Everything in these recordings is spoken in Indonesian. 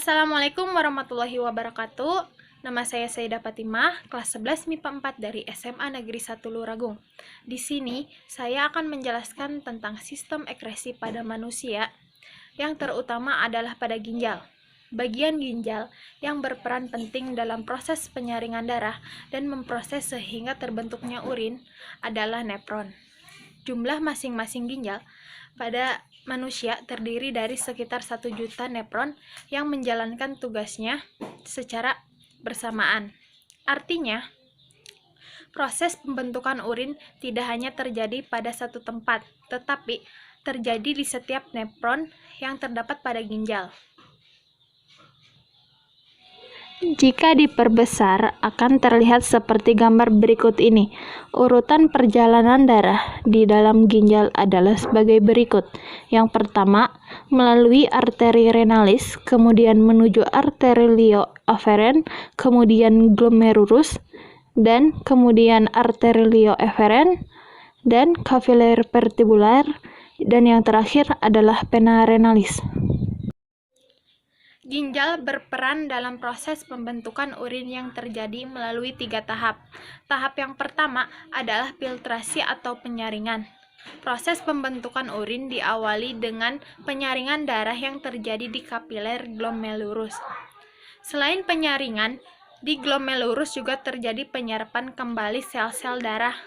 Assalamualaikum warahmatullahi wabarakatuh. Nama saya Sayyidah Fatimah, kelas 11 MIPA 4 dari SMA Negeri 1 Luragung. Di sini, saya akan menjelaskan tentang sistem ekskresi pada manusia, yang terutama adalah pada ginjal. Bagian ginjal yang berperan penting dalam proses penyaringan darah dan memproses sehingga terbentuknya urin adalah nefron. Jumlah masing-masing ginjal pada manusia terdiri dari sekitar 1 juta nefron yang menjalankan tugasnya secara bersamaan. Artinya, proses pembentukan urin tidak hanya terjadi pada satu tempat, tetapi terjadi di setiap nefron yang terdapat pada ginjal. Jika diperbesar, akan terlihat seperti gambar berikut ini. Urutan perjalanan darah di dalam ginjal adalah sebagai berikut. Yang pertama, melalui arteri renalis, kemudian menuju arterilio-aferen, kemudian glomerulus, dan kemudian arterilio-eferen, dan kapiler vertebrular, dan yang terakhir adalah vena renalis. Ginjal berperan dalam proses pembentukan urin yang terjadi melalui 3 tahap. Tahap yang pertama adalah filtrasi atau penyaringan. Proses pembentukan urin diawali dengan penyaringan darah yang terjadi di kapiler glomerulus. Selain penyaringan, di glomerulus juga terjadi penyerapan kembali sel-sel darah,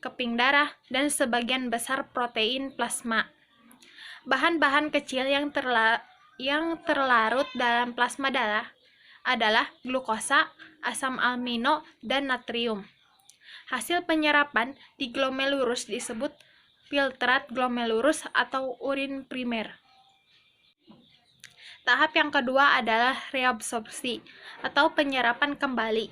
keping darah, dan sebagian besar protein plasma. Bahan-bahan kecil yang terlarut dalam plasma darah adalah glukosa, asam amino, dan natrium. Hasil penyerapan di glomerulus disebut filtrat glomerulus atau urin primer. Tahap yang kedua adalah reabsorpsi atau penyerapan kembali.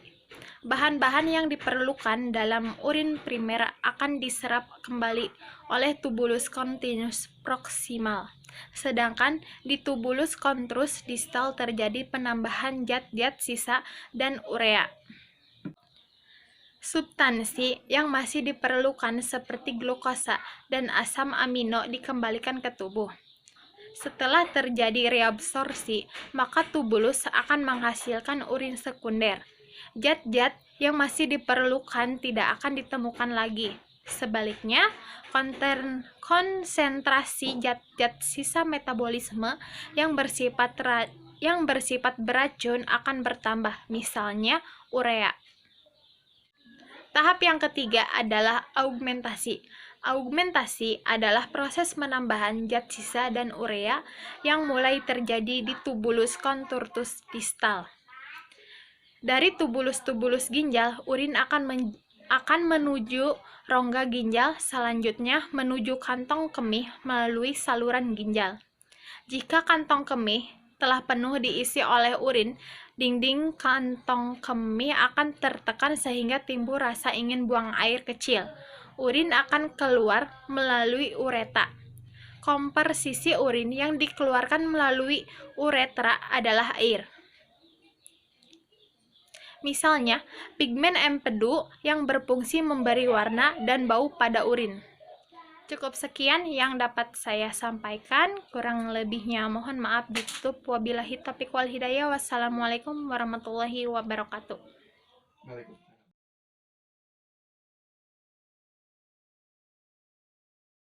Bahan-bahan yang diperlukan dalam urin primer akan diserap kembali oleh tubulus continuus proximal. Sedangkan di tubulus contrus distal terjadi penambahan zat-zat sisa dan urea. Substansi yang masih diperlukan seperti glukosa dan asam amino dikembalikan ke tubuh. Setelah terjadi reabsorpsi, maka tubulus akan menghasilkan urin sekunder. Zat-zat yang masih diperlukan tidak akan ditemukan lagi. Sebaliknya, konsentrasi zat-zat sisa metabolisme yang bersifat beracun akan bertambah, misalnya urea. Tahap yang ketiga adalah augmentasi. Augmentasi adalah proses penambahan zat sisa dan urea yang mulai terjadi di tubulus contortus distal. Dari tubulus-tubulus ginjal, urin akan menuju rongga ginjal, selanjutnya menuju kantong kemih melalui saluran ginjal. Jika kantong kemih telah penuh diisi oleh urin, dinding kantong kemih akan tertekan sehingga timbul rasa ingin buang air kecil. Urin akan keluar melalui ureta. Komposisi urin yang dikeluarkan melalui uretra adalah air. Misalnya, pigmen empedu yang berfungsi memberi warna dan bau pada urin. Cukup sekian yang dapat saya sampaikan, kurang lebihnya mohon maaf ditutup. Wabillahi taufiq wal hidayah. Wassalamualaikum warahmatullahi wabarakatuh.